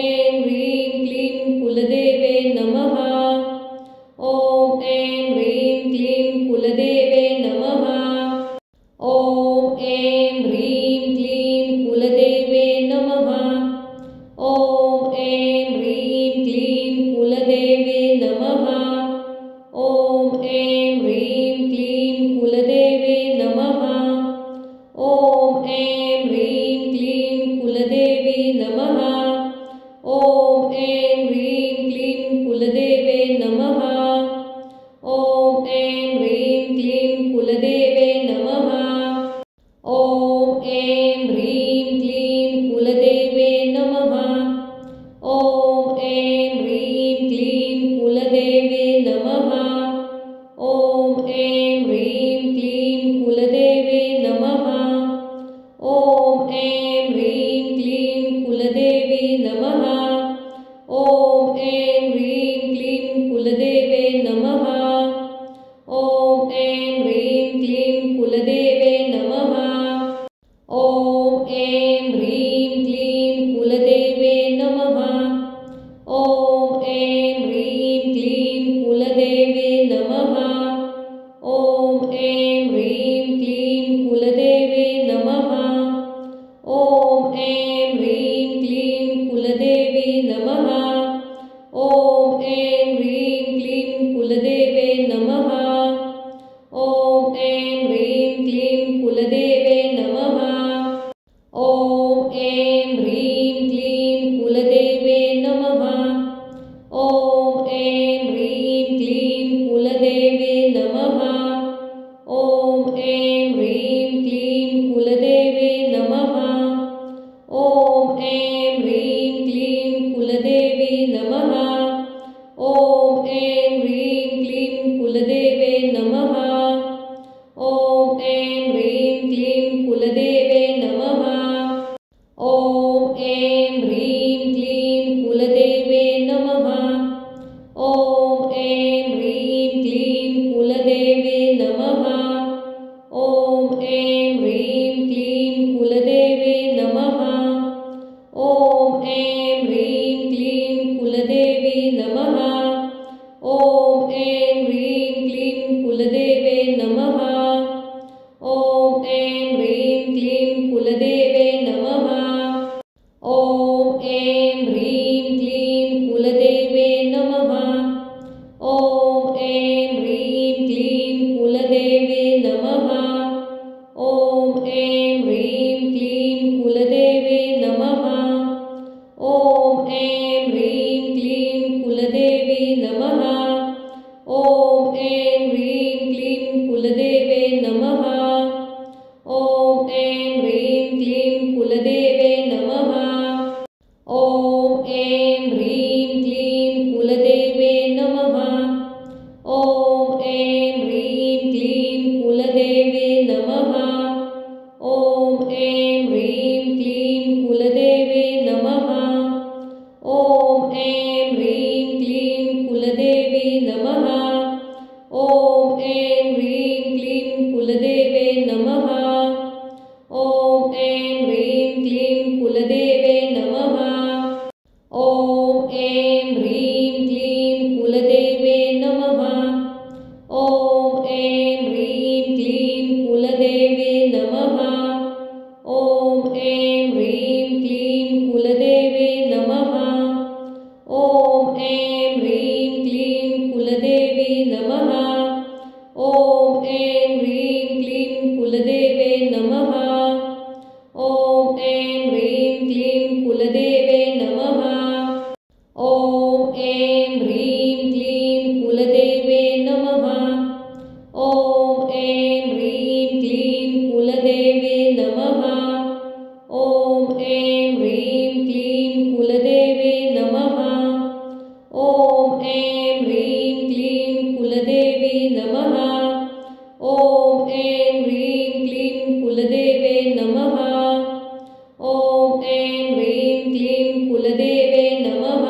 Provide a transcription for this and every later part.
ऐं ह्रीं क्लीं कुलदेवे नमः। ॐ ऐं ह्रीं क्लीं कुलदेवे नमः। ॐ ऐं ह्रीं क्लीं कुलदेवे नमः। ॐ ऐं ह्रीं क्लीं कुलदेवे नमः। ॐ ऐं ह्रीं क्लीं कुलदेवे नमः। ॐ ऐं ह्रीं क्लीं कुलदेवी नमः। ॐ ऐं ह्रीं क्लीं कुलदेवे नमः। ॐ ऐं ह्रीं क्लीं कुलदेवे नमः। ॐ ऐं ह्रीं क्लीं कुलदेवे नमः। ॐ ऐं ह्रीं क्लीं कुलदेवे नमः। ॐ ऐं ह्रीं क्लीं कुलदेवे नमः। ॐ ऐं ह्रीं क्लीं कुलदेवी नमः। ॐ ऐं ह्रीं क्लीं कुलदेवे नमः। ॐ ऐं ह्रीं क्लीं कुलदेवे नमः। ॐ ऐं ह्रीं क्लीं कुलदेवे नमः। ॐ ऐं ह्रीं क्लीं कुलदेवे नमः। ॐ ऐं ह्रीं क्लीं कुलदेवे नमः। ॐ ऐं ह्रीं क्लीं कुलदेवी नमः। ॐ ऐं ह्रीं क्लीं कुलदेवे नमः। ॐ ऐं ह्रीं क्लीं कुलदेवे नमः। ॐ ऐं ह्रीं क्लीं कुलदेवे नमः। ॐ ऐं ह्रीं क्लीं कुलदेवे नमः। ॐ ऐं ह्रीं क्लीं कुलदेवे नमः। ॐ ऐं ह्रीं क्लीं कुलदेवी नमः। ॐ ऐं ह्रीं क्लीं कुलदेवे नमः। ॐ ऐं ह्रीं क्लीं कुलदेवे नमः। ॐ ऐं ह्रीं क्लीं कुलदेवे नमः। ॐ ऐं ह्रीं क्लीं कुलदेवे नमः। ॐ ऐं ह्रीं क्लीं कुलदेवे नमः। ॐ ऐं ह्रीं क्लीं कुलदेवी नमः। ॐ ऐं ह्रीं क्लीं कुलदेवे नमः। ॐ ऐं ह्रीं क्लीं कुलदेवे नमः। ॐ ऐं ह्रीं क्लीं कुलदेवे नमः। ॐ ऐं ह्रीं क्लीं कुलदेवे नमः। ॐ ऐं ह्रीं क्लीं कुलदेवे नमः। ॐ ऐं ह्रीं क्लीं कुलदेवी नमः। ॐ ऐं ह्रीं क्लीं कुलदेवे नमः। ॐ ऐं ह्रीं क्लीं कुलदेवे नमः। ॐ ऐं ह्रीं क्लीं कुलदेवे नमः। ॐ ऐं ह्रीं क्लीं कुलदेवे नमः। ॐ ऐं ह्रीं क्लीं कुलदेवे नमः। ॐ ऐं ह्रीं क्लीं कुलदेवी नमः। ॐ ऐं ह्रीं क्लीं कुलदेवे नमः। ॐ ऐं ह्रीं क्लीं कुलदेवे नमः। ॐ ऐं ह्रीं क्लीं कुलदेवे नमः। ॐ ऐं ह्रीं क्लीं कुलदेवे नमः। ॐ ऐं ह्रीं क्लीं कुलदेवे नमः। ॐ ऐं ह्रीं क्लीं कुलदेवी नमः। ॐ ऐं ह्रीं क्लीं कुलदेवे नमः। ॐ ऐं ह्रीं क्लीं कुलदेवे नमः। ॐ ऐं ह्रीं क्लीं कुलदेवे नमः। ॐ ऐं ह्रीं क्लीं कुलदेवे नमः। ॐ ऐं ह्रीं क्लीं कुलदेवे नमः। ॐ ऐं ह्रीं क्लीं कुलदेवी नमः। ॐ ऐं ह्रीं क्लीं कुलदेवे नमः। ॐ ऐं ह्रीं क्लीं कुलदेवे नमः।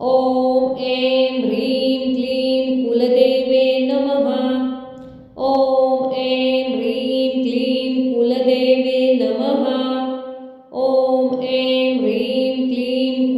ॐ ऐं ह्रीं क्लीं कुलदेवे नमः। ॐ ऐं ह्रीं क्लीं कुलदेवे नमः। ॐ ऐं ह्रीं क्लीं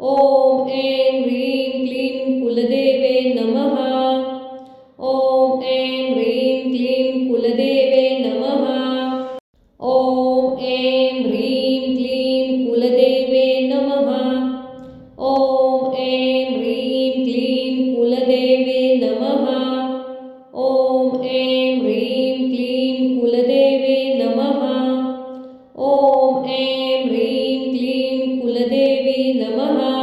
ॐ ऐं ह्रीं क्लीं कुलदेवे नमः। ॐ ऐं ह्रीं क्लीं कुलदेवे नमः। ॐ ऐं ह्रीं क्लीं कुलदेवे नमः। ॐ ऐं ह्रीं क्लीं कुलदेवे नमः। ॐ ऐं ह्रीं क्लीं कुलदेवे नमः। ॐ ऐं ह्रीं क्लीं कुलदेवी नमः।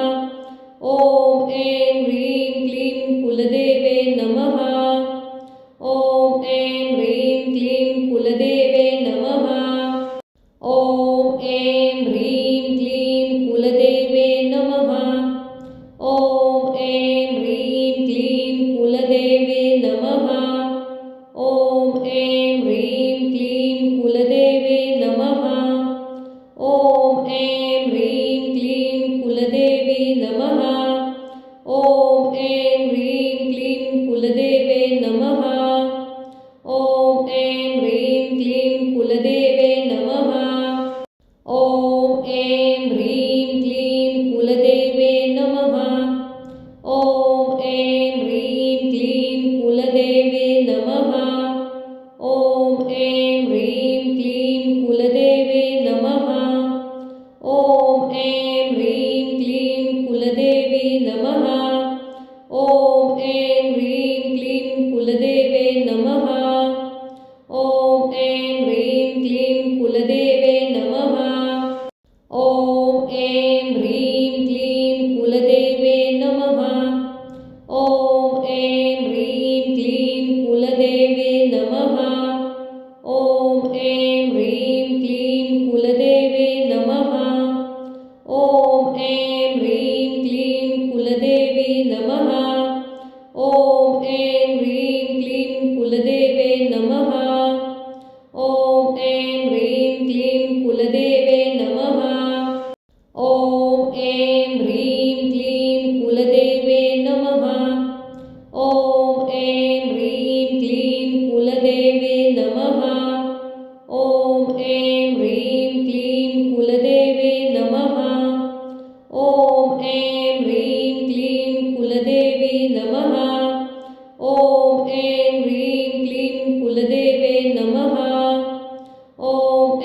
ॐ ऐं ह्रीं क्लीं कुलदेवे नमः। ॐ ऐं ह्रीं क्लीं कुलदेवे नमः। ॐ ऐं ह्रीं क्लीं कुलदेवे नमः। ॐ ऐं ह्रीं क्लीं कुलदेवे नमः। ॐ ऐं ह्रीं क्लीं कुलदेवे नमः। ॐ ऐं ह्रीं क्लीं कुलदेवी नमः। ॐ ऐं ह्रीं क्लीं कुलदेवे नमः। ॐ ऐं ह्रीं क्लीं कुलदेवे नमः। ॐ ऐं ह्रीं क्लीं कुलदेवे नमः। ॐ ऐं ह्रीं क्लीं कुलदेवे नमः। ॐ ऐं ह्रीं क्लीं कुलदेवे नमः। ॐ ऐं ह्रीं क्लीं कुलदेवी नमः। ॐ ऐं ह्रीं क्लीं कुलदेवे नमः। ॐ ऐं ह्रीं क्लीं कुलदेवे नमः। ॐ ऐं ह्रीं क्लीं कुलदेवे नमः। ॐ ऐं ह्रीं क्लीं कुलदेवे नमः। ॐ ऐं ह्रीं क्लीं कुलदेवे नमः। ॐ ऐं ह्रीं क्लीं कुलदेवी नमः। ॐ ऐं ह्रीं क्लीं कुलदेवे नमः। ॐ ऐं ह्रीं क्लीं कुलदेवे नमः। ॐ ऐं ह्रीं क्लीं कुलदेवे नमः। ॐ ऐं ह्रीं क्लीं कुलदेवे नमः। ॐ ऐं ह्रीं क्लीं कुलदेवे नमः। ॐ ऐं ह्रीं क्लीं कुलदेवी नमः। ॐ ऐं ह्रीं क्लीं कुलदेवे नमः। ॐ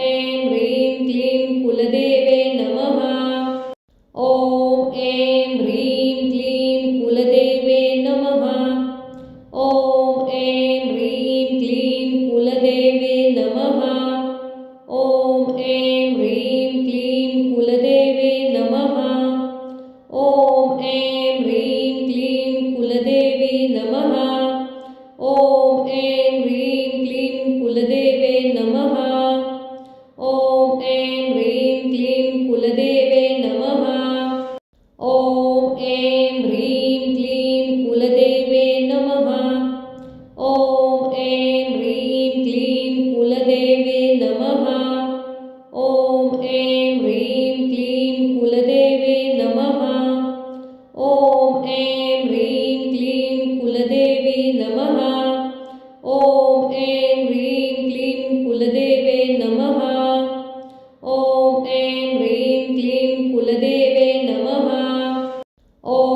ऐं ह्रीं क्लीं कुलदेवे नमः। ॐ ऐं ह्रीं क्लीं कुलदेवे नमः। ॐ ऐं ह्रीं क्लीं कुलदेवे नमः। ॐ ऐं ह्रीं क्लीं कुलदेवे नमः। ॐ ऐं ह्रीं क्लीं कुलदेवी नमः। ॐ ऐं ह्रीं क्लीं कुलदेवे नमः। ॐ ऐं ह्रीं क्लीं कुलदेवे नमः। ॐ ऐं ह्रीं क्लीं कुलदेवे नमः। ॐ ऐं ह्रीं क्लीं कुलदेवे नमः। ॐ ऐं ह्रीं क्लीं कुलदेवे नमः। ॐ ऐं ह्रीं क्लीं कुलदेवी नमः। ॐ ऐं ह्रीं क्लीं कुलदेवे नमः। ॐ ऐं ह्रीं क्लीं कुलदेवे नमः। ॐ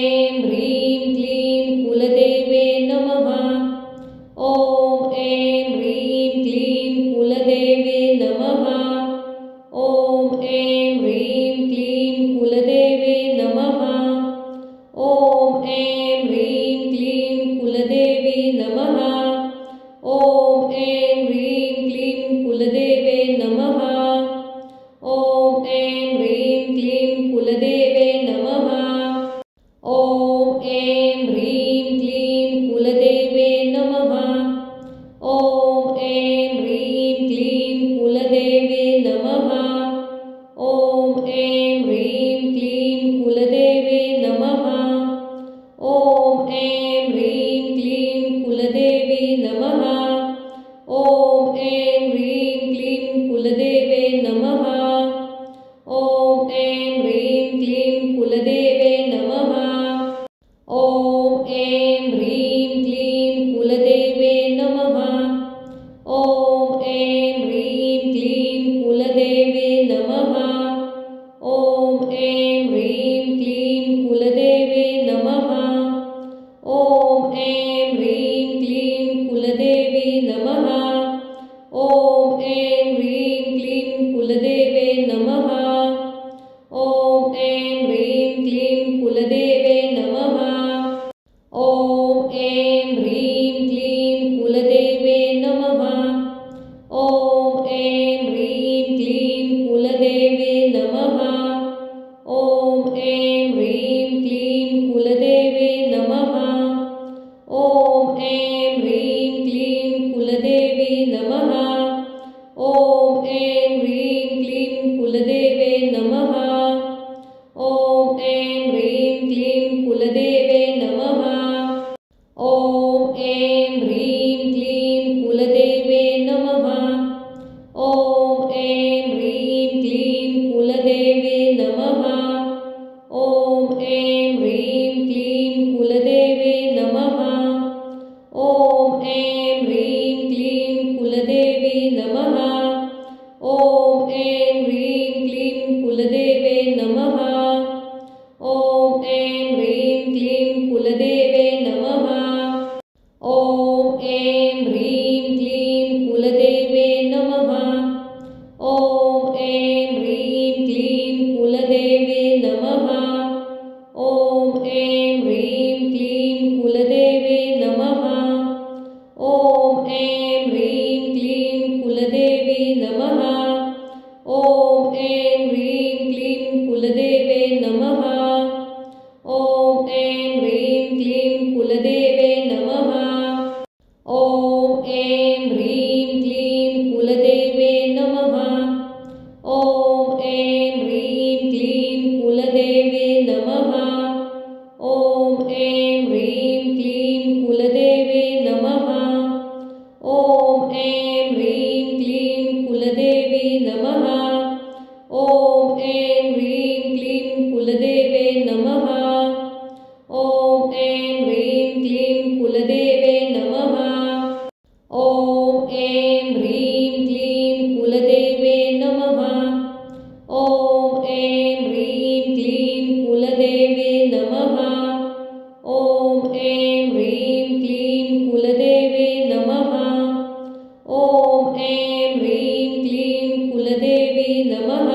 ऐं ह्रीं क्लीं कुलदेवे नमः। ॐ ऐं ह्रीं क्लीं कुलदेवे नमः। ॐ ऐं ह्रीं क्लीं कुलदेवे नमः। ॐ ऐं ह्रीं क्लीं कुलदेवी नमः। ॐ ऐं ह्रीं क्लीं कुलदेवे नमः। ॐ ऐं ह्रीं क्लीं कुलदेवे नमः। ॐ ऐं ह्रीं क्लीं कुलदेवे नमः। ॐ ऐं ह्रीं क्लीं कुलदेवे नमः। ॐ ऐं ह्रीं क्लीं कुलदेवे नमः। ॐ ऐं ह्रीं क्लीं कुलदेवी नमः। ॐ ऐं ह्रीं क्लीं कुलदेवे नमः। ॐ ऐं ह्रीं क्लीं कुलदेवे नमः। ॐ ऐं ह्रीं क्लीं कुलदेवे नमः। ॐ ऐं ह्रीं क्लीं कुलदेवे नमः। ॐ ऐं ह्रीं क्लीं कुलदेवे नमः। ॐ ऐं ह्रीं क्लीं कुलदेवी नमः। ॐ ऐं ह्रीं क्लीं कुलदेवे नमः। ॐ ऐं ह्रीं क्लीं कुलदेवे नमः। ॐ ऐं ह्रीं क्लीं कुलदेवे नमः। ॐ ऐं ह्रीं क्लीं कुलदेवे नमः। ॐ ऐं ह्रीं ॐ ऐं ह्रीं क्लीं कुलदेवे नमः। ॐ ऐं ह्रीं क्लीं कुलदेवी नमः। ॐ ऐं ह्रीं क्लीं कुलदेवे नमः। ॐ ऐं ह्रीं क्लीं कुलदेवे नमः। ॐ ऐं ह्रीं क्लीं कुलदेवे नमः। ॐ ऐं ह्रीं क्लीं कुलदेवे नमः। ॐ ऐं ह्रीं क्लीं कुलदेवे नमः। ॐ ऐं ह्रीं क्लीं कुलदेवी नमः। ॐ ऐं ह्रीं क्लीं कुलदेवे नमः। ॐ ऐं ह्रीं क्लीं कुलदेवे नमः। ॐ ऐं ह्रीं क्लीं कुलदेवे नमः। ॐ ऐं ह्रीं क्लीं कुलदेवे नमः। ॐ ऐं ह्रीं क्लीं कुलदेवे नमः। ॐ ऐं ह्रीं क्लीं कुलदेवी नमः।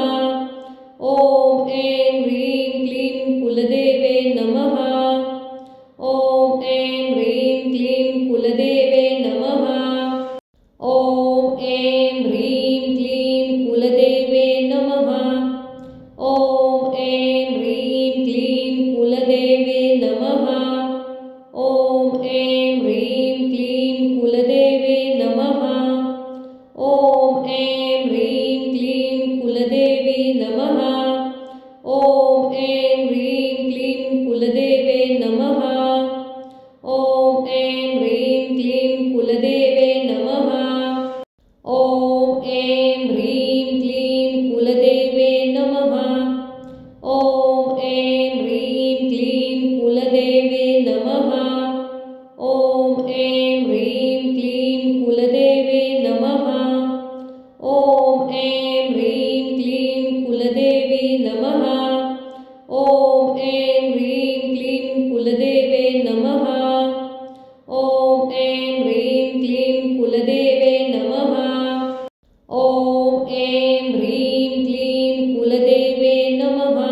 ॐ ऐं ह्रीं क्लीं कुलदेवे नमः। ॐ ऐं ह्रीं क्लीं कुलदेवे नमः। ॐ ऐं ह्रीं क्लीं कुलदेवे नमः। ॐ ऐं ह्रीं क्लीं कुलदेवे नमः। ॐ ऐं ह्रीं क्लीं कुलदेवे नमः। ॐ ऐं ह्रीं क्लीं कुलदेवी नमः। ॐ ऐं ह्रीं क्लीं कुलदेवे नमः। ॐ ऐं ह्रीं क्लीं कुलदेवे नमः। ॐ ऐं ह्रीं क्लीं कुलदेवे नमः। ॐ ऐं ह्रीं क्लीं कुलदेवे नमः। ॐ ऐं ह्रीं क्लीं कुलदेवे नमः। ॐ ऐं ह्रीं क्लीं कुलदेवी नमः। ॐ ऐं ह्रीं क्लीं कुलदेवे नमः। ॐ ऐं ह्रीं क्लीं कुलदेवे नमः। ॐ ऐं ह्रीं क्लीं कुलदेवे नमः।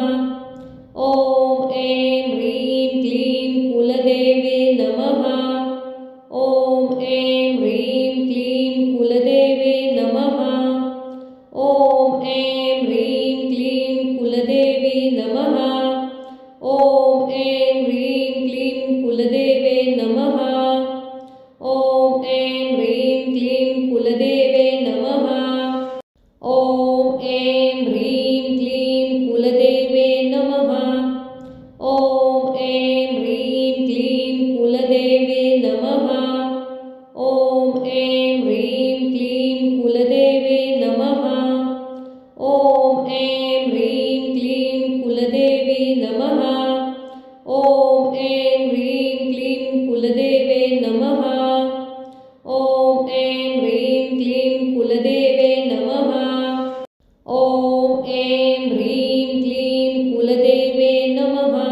ॐ ऐं ह्रीं क्लीं कुलदेवे नमः। ॐ ऐं ह्रीं क्लीं कुलदेवे नमः। ॐ ऐं ह्रीं क्लीं कुलदेवी नमः। ॐ ऐं ह्रीं क्लीं कुलदेवे नमः। ॐ ऐं ह्रीं क्लीं कुलदेवे नमः। ॐ ऐं ह्रीं क्लीं कुलदेवे नमः। ॐ ऐं ह्रीं क्लीं कुलदेवे नमः। ॐ ऐं ह्रीं क्लीं कुलदेवे नमः। ॐ ऐं ह्रीं क्लीं कुलदेवी नमः। ॐ ऐं ह्रीं क्लीं कुलदेवे नमः। ॐ ऐं ह्रीं क्लीं कुलदेवे नमः। ॐ ऐं ह्रीं क्लीं कुलदेवे नमः। ॐ ऐं ह्रीं क्लीं कुलदेवे नमः।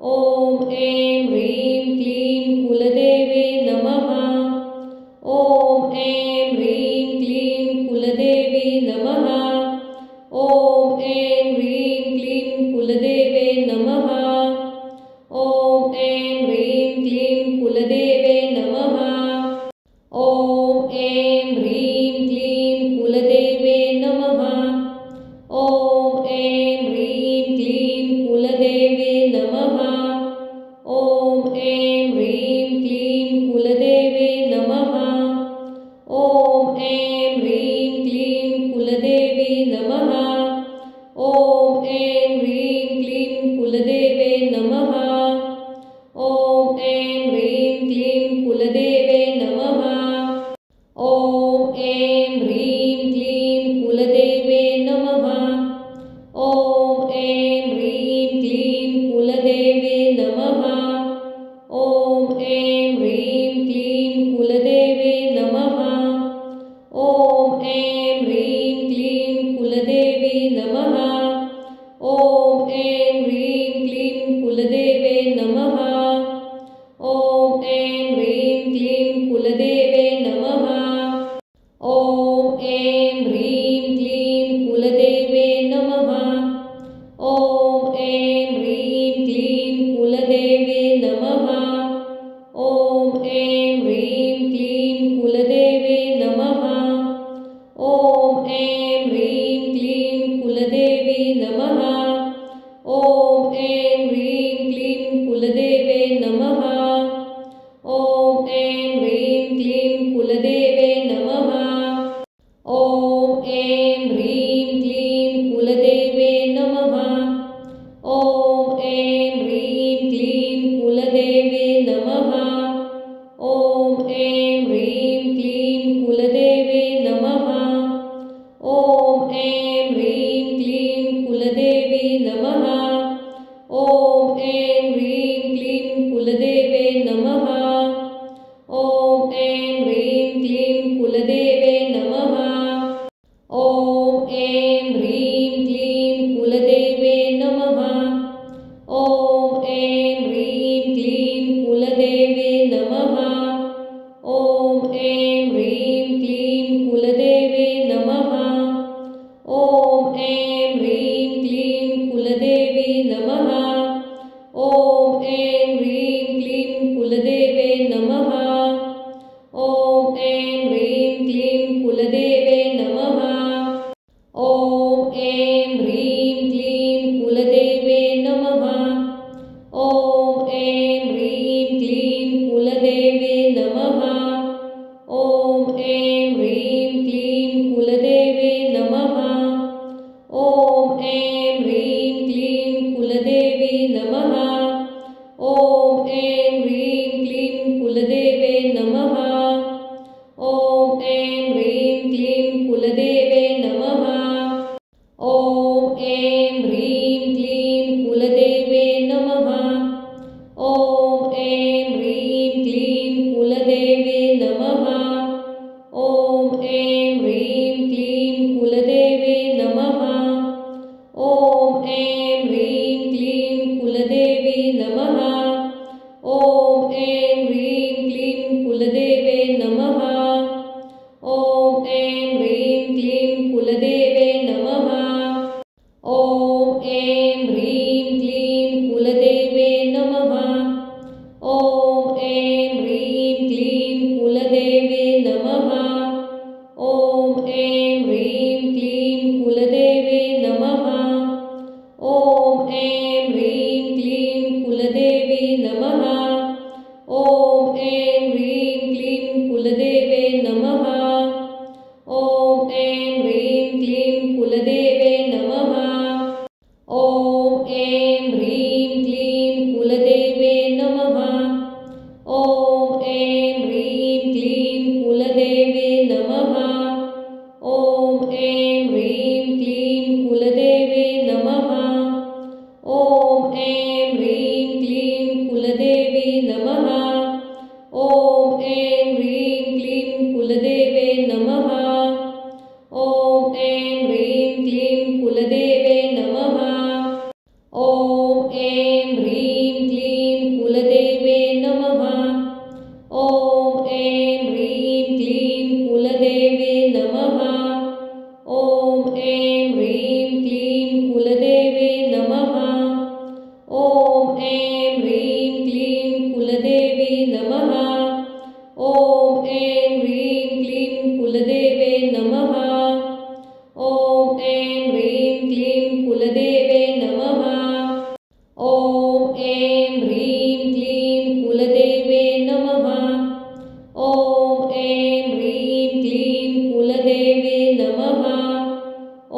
ॐ ऐं ह्रीं क्लीं कुलदेवे नमः। ॐ ऐं ह्रीं क्लीं कुलदेवी नमः। ॐ ऐं ह्रीं क्लीं कुलदेवे नमः। ॐ ऐं ह्रीं क्लीं कुलदेवे नमः। ॐ ऐं ह्रीं क्लीं कुलदेवे नमः। ॐ ऐं ह्रीं क्लीं कुलदेवे नमः। ॐ ऐं ह्रीं क्लीं कुलदेवे नमः। ॐ ऐं ह्रीं क्लीं कुलदेवी नमः। ॐ ऐं ह्रीं क्लीं कुलदेवे नमः। ॐ ऐं ह्रीं क्लीं कुलदेवे नमः। ॐ ऐं ह्रीं क्लीं कुलदेवे नमः। ॐ ऐं ह्रीं क्लीं कुलदेवे नमः। ॐ ऐं ह्रीं क्लीं कुलदेवे नमः। ॐ ऐं ह्रीं क्लीं कुलदेवी नमः। ॐ ऐं ह्रीं क्लीं कुलदेवे नमः। ॐ ऐं ह्रीं क्लीं कुलदेवे नमः। ॐ ऐं ह्रीं क्लीं कुलदेवे नमः। ॐ ऐं ह्रीं क्लीं कुलदेवे नमः। ॐ ऐं ह्रीं क्लीं कुलदेवे नमः। ॐ ऐं ह्रीं क्लीं कुलदेवी नमः। ॐ ऐं ह्रीं क्लीं कुलदेवे नमः। ॐ ऐं ह्रीं क्लीं कुलदेवे नमः। ॐ ऐं ह्रीं क्लीं कुलदेवे नमः। ॐ ऐं ह्रीं क्लीं कुलदेवे नमः। ॐ ऐं ह्रीं क्लीं कुलदेवे नमः। ॐ ऐं ह्रीं क्लीं कुलदेवी नमः। ॐ ऐं ह्रीं क्लीं कुलदेवे नमः। ॐ ऐं ह्रीं क्लीं कुलदेवे नमः। ॐ ऐं ह्रीं क्लीं कुलदेवे नमः। ॐ ऐं ह्रीं क्लीं कुलदेवे नमः। ॐ ऐं ह्रीं क्लीं कुलदेवे नमः। ॐ ऐं ह्रीं क्लीं कुलदेवी नमः। ॐ ऐं ह्रीं क्लीं कुलदेवे नमः। ॐ ऐं ह्रीं क्लीं कुलदेवे नमः। ॐ ऐं ह्रीं क्लीं कुलदेवे नमः। ॐ ऐं ह्रीं क्लीं कुलदेवे नमः। ॐ ऐं ह्रीं क्लीं कुलदेवे नमः। ॐ ऐं ह्रीं क्लीं कुलदेवी नमः। ॐ ऐं ह्रीं क्लीं कुलदेवे नमः। ॐ ऐं ह्रीं क्लीं कुलदेवे नमः। ॐ ऐं ह्रीं क्लीं कुलदेवे नमः। ॐ ऐं ह्रीं क्लीं कुलदेवे नमः। ॐ ऐं ह्रीं क्लीं कुलदेवे नमः। ॐ ऐं ह्रीं क्लीं कुलदेवी नमः। ॐ ऐं ह्रीं क्लीं कुलदेवे नमः। ॐ ऐं ह्रीं क्लीं कुलदेवे नमः। ॐ ऐं ह्रीं क्लीं कुलदेवे नमः। ॐ ऐं ह्रीं क्लीं कुलदेवे नमः। ॐ ऐं ह्रीं क्लीं कुलदेवे नमः। ॐ ऐं ह्रीं क्लीं कुलदेवी नमः। ॐ ऐं ह्रीं क्लीं कुलदेवे नमः। ॐ ऐं ह्रीं क्लीं कुलदेवे नमः। ॐ ऐं ह्रीं क्लीं कुलदेवे नमः। ॐ ऐं ह्रीं क्लीं कुलदेवे नमः। ॐ ऐं ह्रीं क्लीं कुलदेवे नमः। ॐ ऐं ह्रीं क्लीं कुलदेवी नमः। ॐ ऐं ह्रीं क्लीं कुलदेवे नमः। ॐ ऐं ह्रीं क्लीं कुलदेवे नमः। ॐ ऐं ह्रीं क्लीं कुलदेवे नमः। ॐ ऐं ह्रीं क्लीं कुलदेवे नमः। ॐ ऐं ह्रीं क्लीं कुलदेवे नमः। ॐ ऐं ह्रीं क्लीं कुलदेवी नमः। ॐ ऐं ह्रीं क्लीं कुलदेवे नमः। ॐ ऐं ह्रीं क्लीं कुलदेवे नमः। ॐ ऐं ह्रीं क्लीं कुलदेवे नमः। ॐ ऐं ह्रीं क्लीं कुलदेवे नमः। ॐ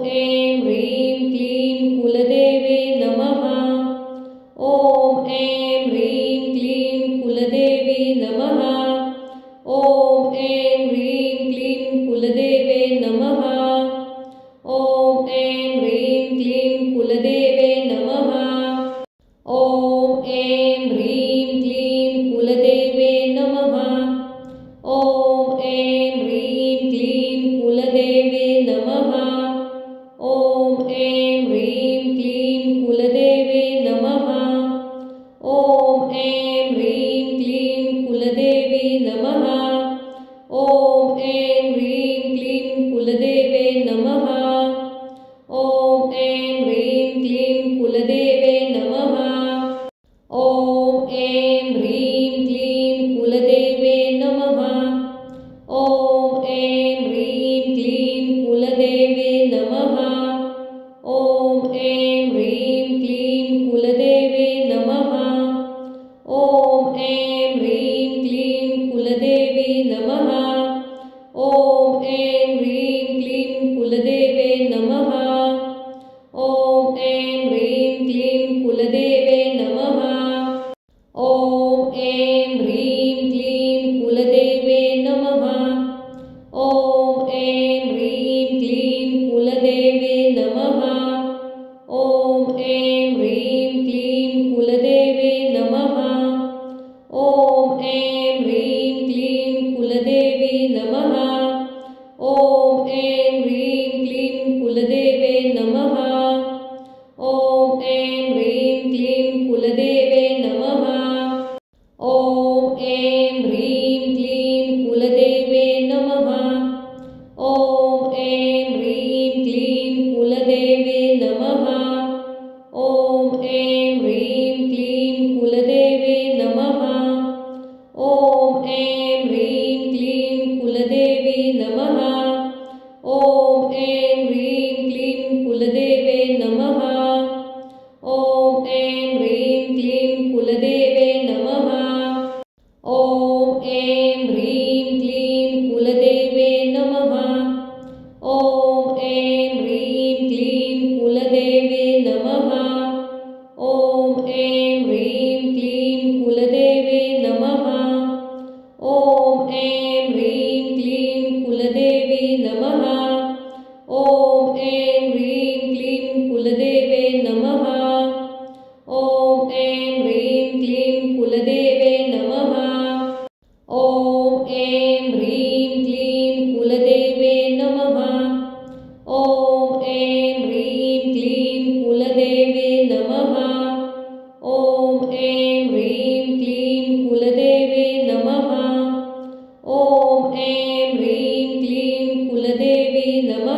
ऐं ह्रीं क्लीं कुलदेवे नमः। ॐ ऐं ह्रीं क्लीं कुलदेवी नमः। ॐ ऐं ह्रीं क्लीं कुलदेवे नमः। ॐ ऐं ह्रीं क्लीं कुलदेवे नमः। ॐ ऐं ह्रीं क्लीं कुलदेवे नमः। ॐ ऐं ह्रीं क्लीं कुलदेवे नमः। ॐ ऐं ह्रीं क्लीं कुलदेवे नमः। ॐ ऐं ह्रीं क्लीं कुलदेवी नमः। ॐ ऐं ह्रीं क्लीं कुलदेवी कुलदेवे नमः। ॐ ऐं ह्रीं क्लीं कुलदेवे नमः। ॐ ऐं ह्रीं क्लीं कुलदेवे नमः। ॐ ऐं ह्रीं क्लीं कुलदेवे नमः। ॐ ऐं ह्रीं क्लीं कुलदेवे नमः। ॐ ऐं ह्रीं क्लीं कुलदेवी नमः। ॐ ऐं ह्रीं क्लीं कुलदेवे नमः। ॐ ऐं ह्रीं क्लीं कुलदेवे नमः। ॐ ऐं ह्रीं क्लीं कुलदेवे नमः। ॐ ऐं ह्रीं क्लीं कुलदेवे नमः। ॐ ऐं ह्रीं क्लीं कुलदेवे नमः। ॐ ऐं ह्रीं क्लीं कुलदेवी नमः। ॐ ऐं ह्रीं क्लीं कुलदेवे नमः। ॐ ऐं ह्रीं क्लीं कुलदेवे नमः। ॐ ऐं ह्रीं क्लीं कुलदेवे नमः। ॐ ऐं ह्रीं क्लीं कुलदेवे नमः। ॐ ऐं ह्रीं क्लीं कुलदेवे नमः। ॐ ऐं ह्रीं क्लीं कुलदेवी नमः। ॐ ऐं ह्रीं क्लीं कुलदेवे नमः। ॐ ऐं ह्रीं क्लीं कुलदेवे नमः। ॐ ऐं ह्रीं क्लीं कुलदेवे नमः। ॐ ऐं ह्रीं क्लीं कुलदेवे नमः। ॐ ऐं ह्रीं क्लीं कुलदेवे नमः। ॐ ऐं ह्रीं क्लीं कुलदेवी नमः। ॐ ऐं ह्रीं क्लीं कुलदेवे नमः। ॐ ऐं ह्रीं क्लीं कुलदेवे नमः। ॐ ऐं ह्रीं क्लीं कुलदेवे नमः। ॐ ऐं ह्रीं क्लीं कुलदेवे नमः। ॐ ऐं ह्रीं क्लीं कुलदेवे नमः। ॐ ऐं ह्रीं क्लीं कुलदेवी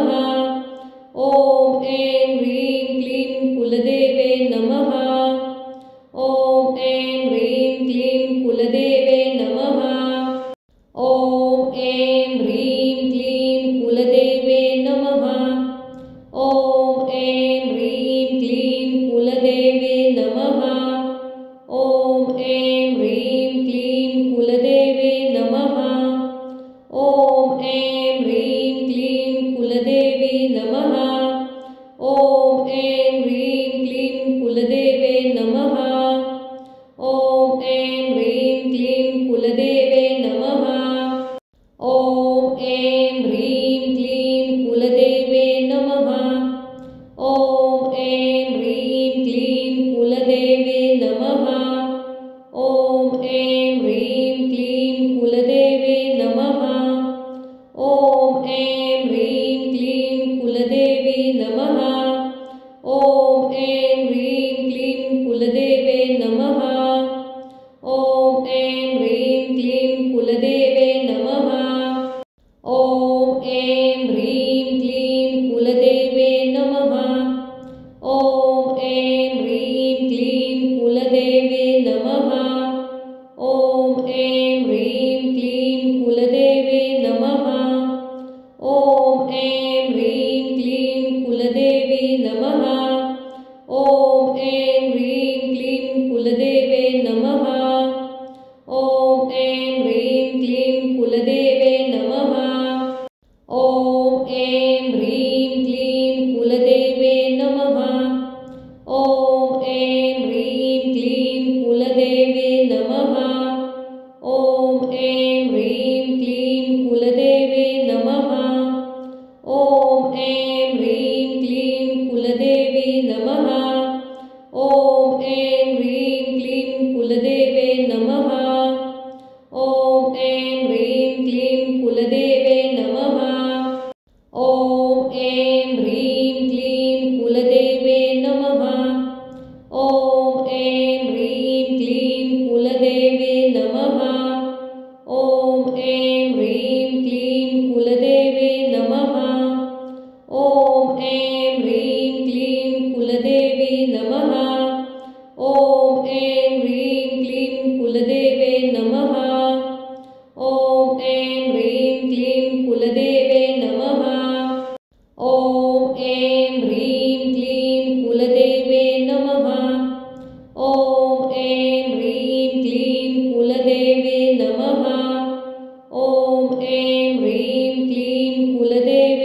नमः। ॐ ऐं ह्रीं क्लीं कुलदेवे नमः। ॐ ऐं ह्रीं क्लीं कुलदेवे नमः। ॐ ऐं ह्रीं क्लीं कुलदेवे नमः। ॐ ऐं ह्रीं क्लीं कुलदेवे नमः। ॐ ऐं ह्रीं क्लीं कुलदेवे नमः। ॐ ऐं ह्रीं क्लीं कुलदेवी नमः। ॐ ऐं ह्रीं क्लीं कुलदेवे नमः। ॐ ऐं ह्रीं क्लीं कुलदेवे नमः। ॐ ऐं ह्रीं क्लीं कुलदेवे नमः। ॐ ऐं ह्रीं क्लीं कुलदेवे नमः। ॐ ऐं ह्रीं क्लीं कुलदेवे नमः। ॐ ऐं ह्रीं क्लीं कुलदेवी नमः। ॐ ऐं ह्रीं क्लीं कुलदेवे नमः। ॐ ऐं ह्रीं क्लीं कुलदेवे नमः। ॐ ऐं ह्रीं क्लीं कुलदेवे नमः। ॐ ऐं ह्रीं क्लीं कुलदेवे नमः। ॐ ऐं ह्रीं क्लीं कुलदेवे नमः। ॐ ऐं ह्रीं क्लीं कुलदेवी नमः। ॐ ऐं ह्रीं क्लीं कुलदेवे नमः। ॐ ऐं ह्रीं क्लीं कुलदेवे नमः। ॐ ऐं ह्रीं क्लीं कुलदेवे नमः। ॐ ऐं ह्रीं क्लीं कुलदेवे नमः। ॐ ऐं ह्रीं क्लीं कुलदेवे नमः। ॐ ऐं ह्रीं क्लीं कुलदेवी नमः। ॐ ऐं ह्रीं क्लीं कुलदेवे नमः। ॐ ऐं ह्रीं क्लीं कुलदेवे नमः। ॐ ऐं ह्रीं क्लीं कुलदेवे नमः। ॐ ऐं ह्रीं क्लीं कुलदेवे नमः। ॐ ऐं ह्रीं क्लीं कुलदेवे नमः।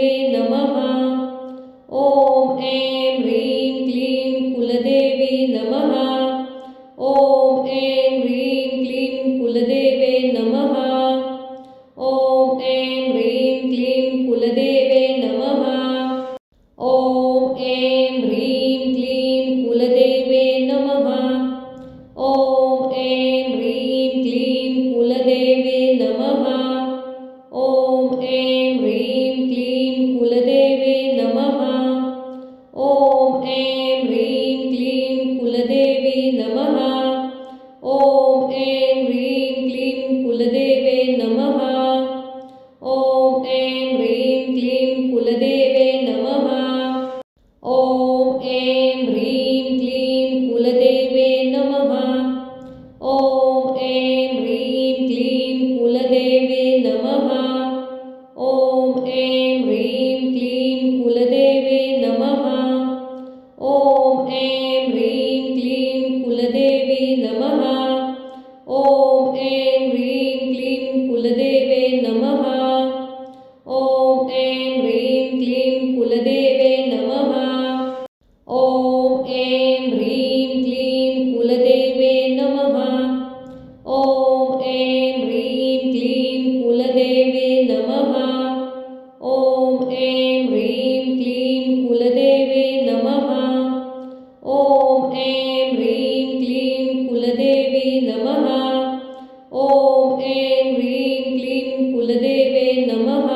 कुलदेवे नमः। ॐ ऐं ह्रीं क्लीं कुलदेवी नमः। ॐ ऐं ह्रीं क्लीं कुलदेवे नमः। ॐ ऐं ह्रीं क्लीं कुलदेवे नमः। ॐ ऐं ह्रीं क्लीं कुलदेवे नमः। ॐ ऐं ह्रीं क्लीं कुलदेवे नमः। ॐ ऐं ह्रीं क्लीं कुलदेवे नमः। ॐ ऐं ह्रीं क्लीं कुलदेवी नमः। ॐ ऐं ह्रीं क्लीं कुलदेवे नमः। ॐ ऐं ह्रीं क्लीं कुलदेवे नमः। ॐ ऐं ह्रीं क्लीं कुलदेवे नमः। ॐ ऐं ह्रीं क्लीं कुलदेवे नमः। ॐ ऐं ह्रीं क्लीं कुलदेवे नमः। ॐ ऐं ह्रीं क्लीं कुलदेवी नमः। ॐ ऐं ह्रीं क्लीं कुलदेवे नमः। ॐ ऐं ह्रीं क्लीं कुलदेवे नमः। ॐ ऐं ह्रीं क्लीं कुलदेवे नमः। ॐ ऐं ह्रीं क्लीं कुलदेवे नमः। ॐ ऐं ह्रीं क्लीं कुलदेवे नमः। ॐ ऐं ह्रीं क्लीं कुलदेवी नमः। ॐ ऐं ह्रीं क्लीं कुलदेवे नमः।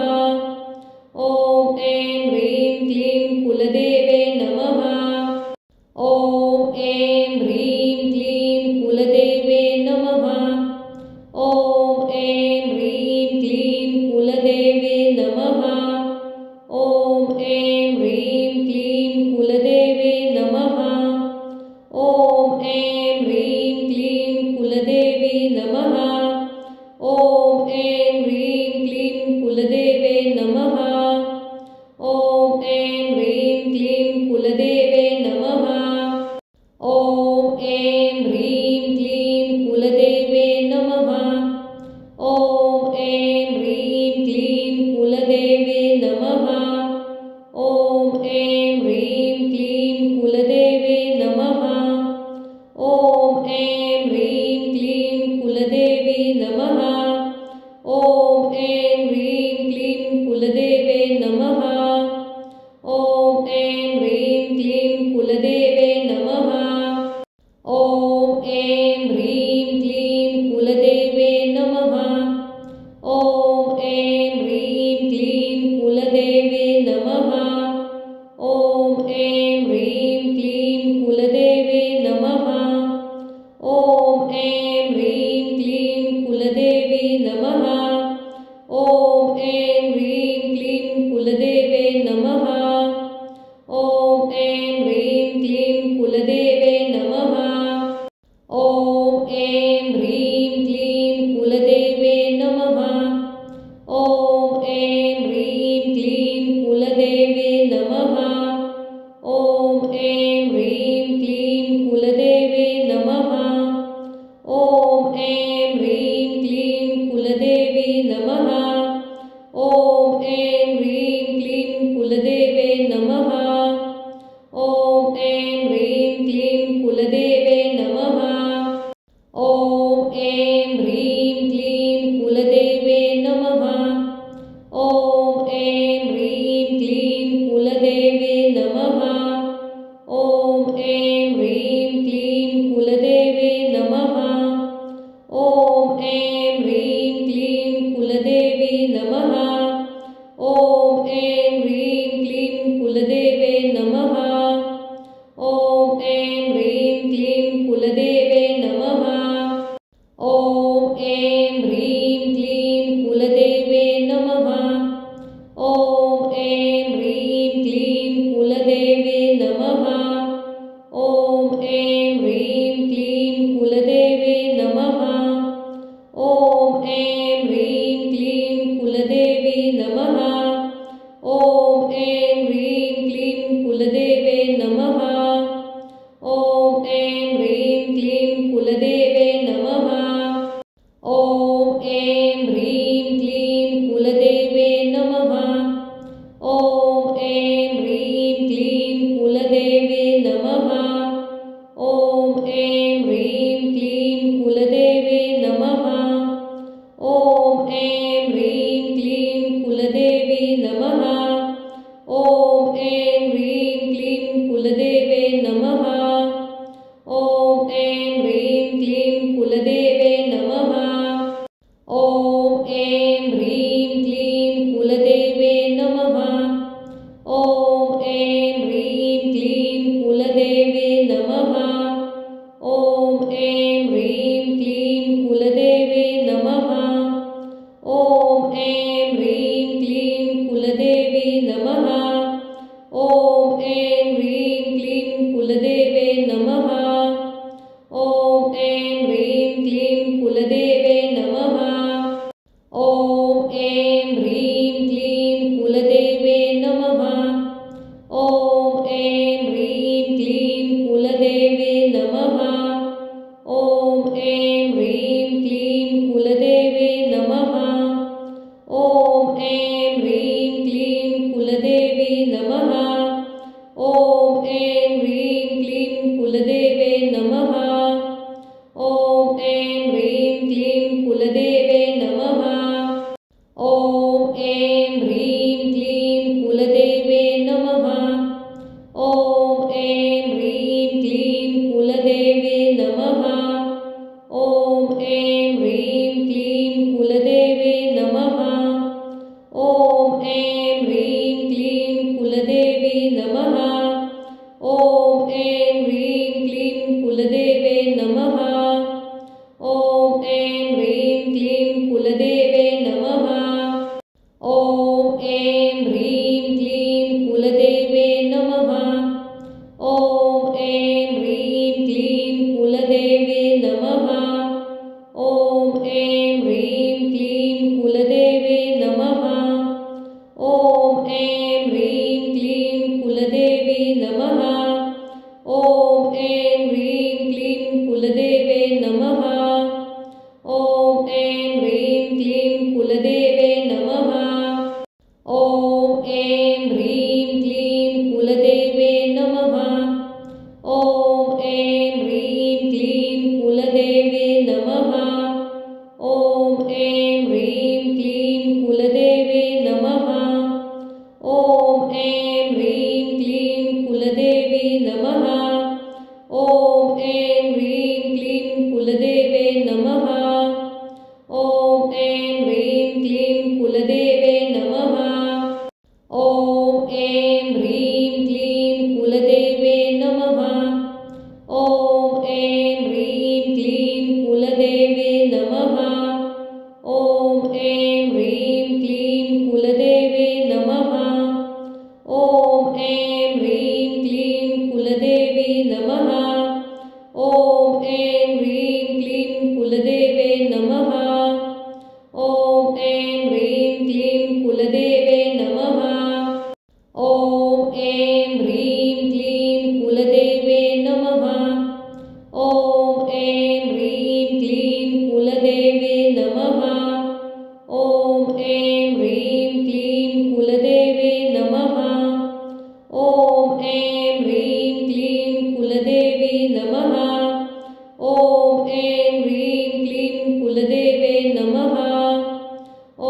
ॐ ऐं ह्रीं क्लीं कुलदेवे नमः। ॐ ऐं ह्रीं क्लीं कुलदेवे नमः। ॐ ऐं ह्रीं क्लीं कुलदेवे नमः। ॐ ऐं ह्रीं क्लीं कुलदेवे नमः। ॐ ऐं ह्रीं क्लीं कुलदेवी नमः। ॐ ऐं ह्रीं क्लीं कुलदेवे नमः। ॐ ऐं ह्रीं क्लीं ऐं ह्रीं क्लीं कुलदेवे नमः। ॐ ऐं ह्रीं क्लीं कुलदेवे नमः। ॐ ऐं ह्रीं क्लीं कुलदेवी नमः। ॐ ऐं ह्रीं क्लीं कुलदेवे नमः। ॐ ऐं ह्रीं क्लीं कुलदेवे नमः। ॐ ऐं ह्रीं क्लीं कुलदेवे नमः। ॐ ऐं ह्रीं क्लीं कुलदेवे नमः। ॐ ऐं ह्रीं क्लीं कुलदेवे नमः। ॐ ऐं ह्रीं क्लीं कुलदेवी नमः। ॐ ऐं ह्रीं क्लीं कुलदेवे नमः। ॐ ऐं ह्रीं क्लीं कुलदेवे नमः। ॐ ऐं ह्रीं क्लीं कुलदेवे नमः। ॐ ऐं ह्रीं क्लीं कुलदेवे नमः। ॐ ऐं ह्रीं क्लीं कुलदेवे नमः। ॐ ऐं ह्रीं क्लीं कुलदेवी नमः। ॐ ऐं ह्रीं क्लीं कुलदेवे नमः। ॐ ऐं ह्रीं क्लीं कुलदेवे नमः। ॐ ऐं ह्रीं क्लीं कुलदेवे नमः। ॐ ऐं ह्रीं क्लीं कुलदेवे नमः। ॐ ऐं ह्रीं क्लीं कुलदेवे नमः। ॐ ऐं ह्रीं क्लीं कुलदेवी नमः। ॐ ऐं ह्रीं क्लीं कुलदेवे नमः। ॐ ऐं ह्रीं क्लीं कुलदेवे नमः। ॐ ऐं ह्रीं क्लीं कुलदेवे नमः। ॐ ऐं ह्रीं क्लीं कुलदेवे नमः। ॐ ऐं ह्रीं क्लीं कुलदेवे नमः। ॐ ऐं ह्रीं क्लीं कुलदेवी नमः। ॐ ऐं ह्रीं क्लीं कुलदेवे नमः। ॐ ऐं ह्रीं क्लीं कुलदेवे नमः। ॐ ऐं ह्रीं क्लीं कुलदेवे नमः। ॐ ऐं ह्रीं क्लीं कुलदेवे नमः। ॐ ऐं ह्रीं क्लीं कुलदेवे नमः। ॐ ऐं ह्रीं क्लीं कुलदेवी नमः। ॐ ऐं ह्रीं क्लीं कुलदेवे नमः। ॐ ऐं ह्रीं क्लीं कुलदेवे नमः। ॐ ऐं ह्रीं क्लीं कुलदेवे नमः। ॐ ऐं ह्रीं क्लीं कुलदेवे नमः। ॐ ऐं ह्रीं क्लीं कुलदेवे नमः। ॐ ऐं ह्रीं क्लीं कुलदेवी नमः। ॐ ऐं ह्रीं क्लीं कुलदेवे नमः। ॐ ऐं ह्रीं क्लीं कुलदेवे नमः। ॐ ऐं ह्रीं क्लीं कुलदेवे नमः। ॐ ऐं ह्रीं क्लीं कुलदेवे नमः। ॐ ऐं ह्रीं क्लीं कुलदेवे नमः। ॐ ऐं ह्रीं क्लीं कुलदेवी नमः। ॐ ऐं ह्रीं क्लीं कुलदेवे नमः। ॐ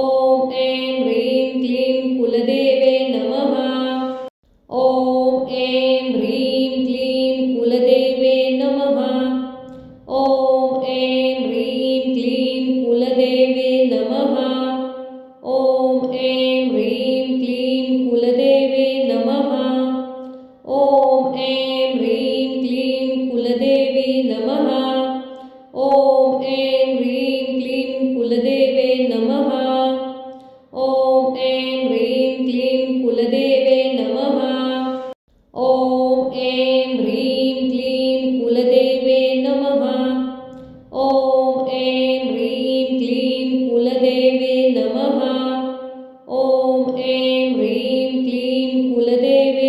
ऐं ह्रीं क्लीं कुलदेवे नमः। ॐ ऐं ह्रीं क्लीं कुलदेवे नमः। ॐ ऐं ह्रीं क्लीं कुलदेवे नमः। ॐ ऐं ह्रीं क्लीं कुलदेवे नमः। ॐ ऐं ह्रीं क्लीं कुलदेवी नमः। ॐ ऐं ह्रीं क्लीं कुलदेवे नमः। ॐ ऐं ह्रीं क्लीं कुलदेवे नमः। ॐ ऐं ह्रीं क्लीं कुलदेवे नमः। ॐ ऐं ह्रीं क्लीं कुलदेवे नमः। ॐ ऐं ह्रीं क्लीं कुलदेवे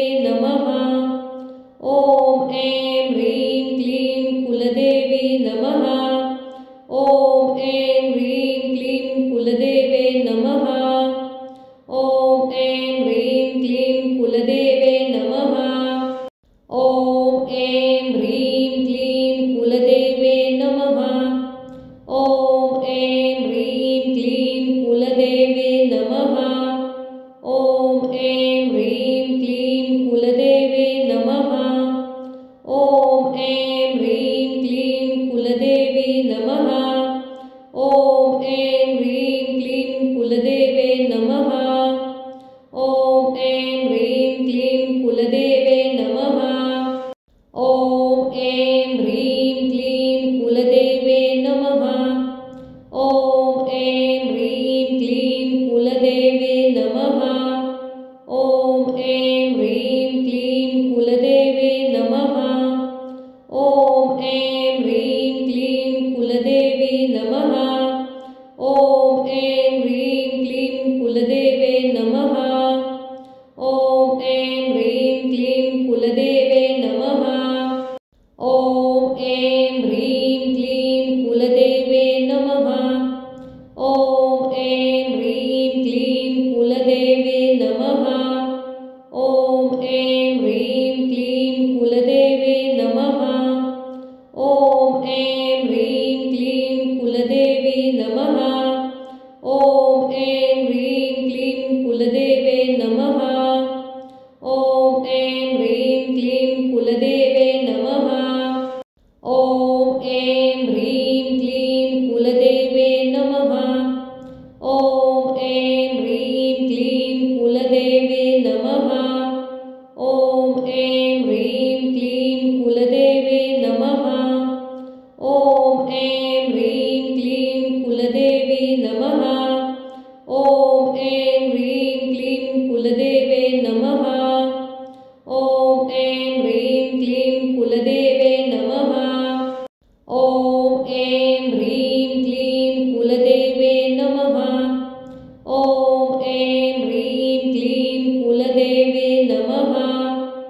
ऐं ह्रीं क्लीं कुलदेवे नमः। ॐ ऐं ह्रीं क्लीं कुलदेवी नमः। ॐ ऐं ह्रीं क्लीं कुलदेवे नमः। ॐ ऐं ह्रीं क्लीं कुलदेवे नमः। ॐ ऐं ह्रीं क्लीं कुलदेवे नमः। ॐ ऐं ह्रीं क्लीं कुलदेवे नमः। ॐ ऐं ह्रीं क्लीं कुलदेवे नमः। ॐ ऐं ह्रीं क्लीं कुलदेवी नमः। ॐ ऐं ह्रीं क्लीं कुलदेवे नमः। ॐ ऐं ह्रीं क्लीं कुलदेवे नमः। ॐ ऐं ह्रीं क्लीं कुलदेवे नमः। ॐ ऐं ह्रीं क्लीं कुलदेवे नमः। ॐ ऐं ह्रीं क्लीं कुलदेवे नमः। ॐ ऐं ह्रीं क्लीं कुलदेवी नमः। ॐ ऐं ह्रीं क्लीं कुलदेवे नमः। ॐ ऐं ह्रीं क्लीं कुलदेवे नमः। ॐ ऐं ह्रीं क्लीं कुलदेवे नमः। ॐ ऐं ह्रीं क्लीं कुलदेवे नमः। ॐ ऐं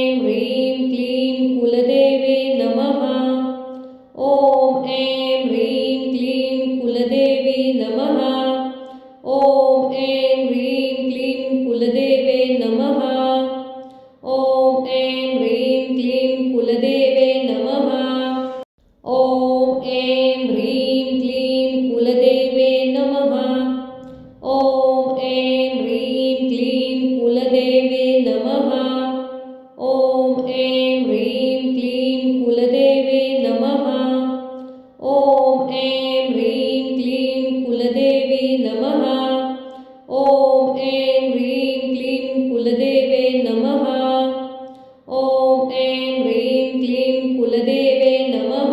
ह्रीं क्लीं कुलदेवे नमः। ॐ ऐं ह्रीं क्लीं कुलदेवी नमः। ॐ ऐं ह्रीं क्लीं कुलदेवे नमः। ॐ ऐं ह्रीं क्लीं कुलदेवे नमः। ॐ ऐं ह्रीं क्लीं कुलदेवे नमः। ॐ ऐं ह्रीं क्लीं कुलदेवे नमः। ॐ ऐं ह्रीं क्लीं कुलदेवे नमः। ॐ ऐं ह्रीं क्लीं कुलदेवी नमः। ॐ ऐं ह्रीं क्लीं कुलदेवे नमः। ॐ ऐं ह्रीं क्लीं कुलदेवे नमः।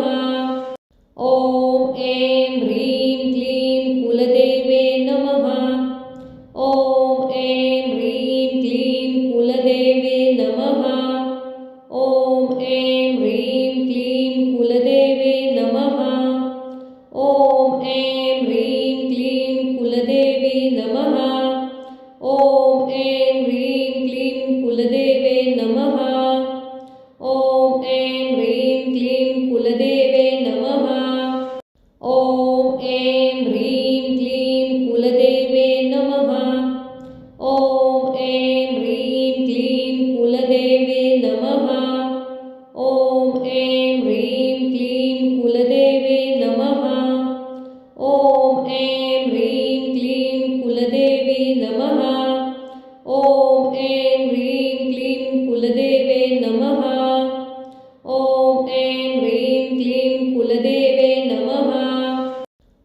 ॐ ऐं ह्रीं क्लीं कुलदेवे नमः। ॐ ऐं ह्रीं क्लीं कुलदेवे नमः। ॐ ऐं ह्रीं क्लीं कुलदेवे नमः। ॐ ऐं ह्रीं क्लीं कुलदेवी नमः। ॐ ऐं ह्रीं क्लीं कुलदेवे नमः। ॐ ऐं ह्रीं क्लीं कुलदेवे नमः। ॐ ऐं ह्रीं क्लीं कुलदेवे नमः। ॐ ऐं ह्रीं क्लीं कुलदेवे नमः। ॐ ऐं ह्रीं क्लीं कुलदेवे नमः। ॐ ऐं ह्रीं क्लीं कुलदेवी नमः। ॐ ऐं ह्रीं क्लीं कुलदेवे नमः। ॐ ऐं ह्रीं क्लीं कुलदेवे नमः।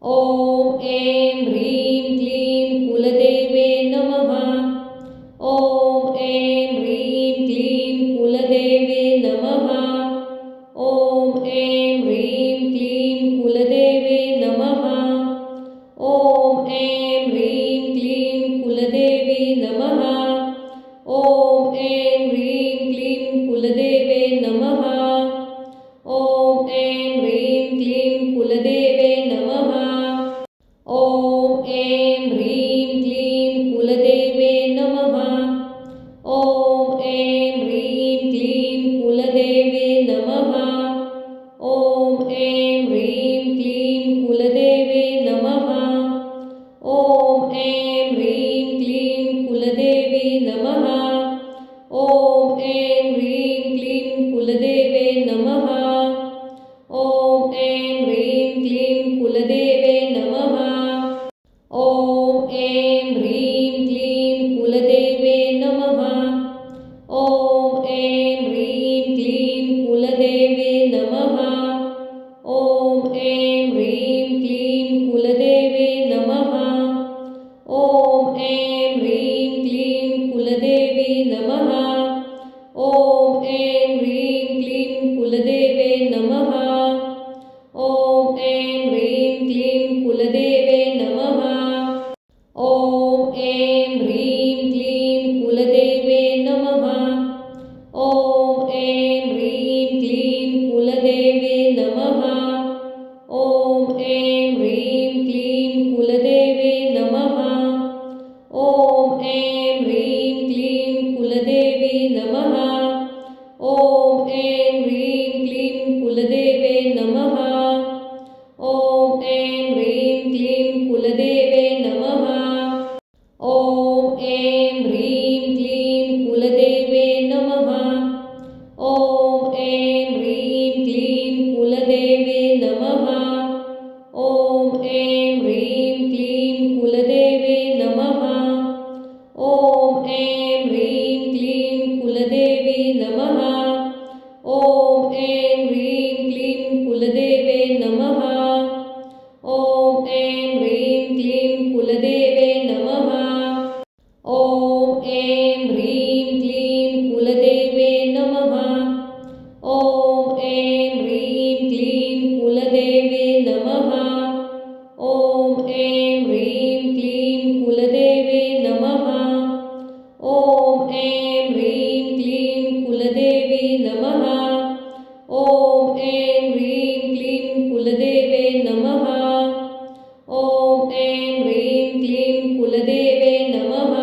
ॐ ऐं ह्रीं क्लीं कुलदेवे नमः। ॐ ऐं ह्रीं क्लीं कुलदेवे नमः। ॐ ऐं ह्रीं क्लीं कुलदेवे नमः। ॐ ऐं ह्रीं क्लीं कुलदेवी नमः। ॐ ऐं ह्रीं क्लीं कुलदेवे नमः। ॐ ऐं ह्रीं क्लीं कुलदेवे नमः। ॐ ऐं ह्रीं क्लीं कुलदेवे नमः। ॐ ऐं ह्रीं क्लीं कुलदेवे नमः। ॐ ऐं ह्रीं क्लीं कुलदेवे नमः। ॐ ऐं ह्रीं क्लीं कुलदेवी नमः। ॐ ऐं ह्रीं क्लीं कुलदेवे नमः। ॐ ऐं ह्रीं क्लीं कुलदेवे नमः। ॐ ऐं ह्रीं क्लीं कुलदेवे नमः। ॐ ऐं ह्रीं क्लीं कुलदेवे नमः। ॐ ऐं ह्रीं क्लीं कुलदेवे नमः। ॐ ऐं ह्रीं क्लीं कुलदेवी नमः। ॐ ऐं ह्रीं क्लीं कुलदेवे नमः। ॐ ऐं ह्रीं क्लीं कुलदेवे नमः। ॐ ऐं ह्रीं क्लीं नमः। ॐ ऐं ह्रीं क्लीं कुलदेवे नमः। ॐ ऐं ह्रीं क्लीं कुलदेवे नमः। ॐ ऐं ह्रीं क्लीं कुलदेवे नमः। ॐ ऐं ह्रीं क्लीं कुलदेवे नमः। ॐ ऐं ह्रीं क्लीं कुलदेवे नमः। ॐ ऐं ह्रीं क्लीं कुलदेवी नमः। ॐ ऐं ह्रीं क्लीं कुलदेवे नमः। ॐ ऐं ह्रीं क्लीं कुलदेवे नमः। ॐ ऐं ह्रीं क्लीं कुलदेवे नमः। ॐ ऐं ह्रीं क्लीं कुलदेवे नमः। ॐ ऐं ह्रीं क्लीं कुलदेवे नमः। ॐ ऐं ह्रीं क्लीं कुलदेवी नमः। ॐ ऐं ह्रीं क्लीं कुलदेवे नमः। ॐ ऐं ह्रीं क्लीं कुलदेवे नमः।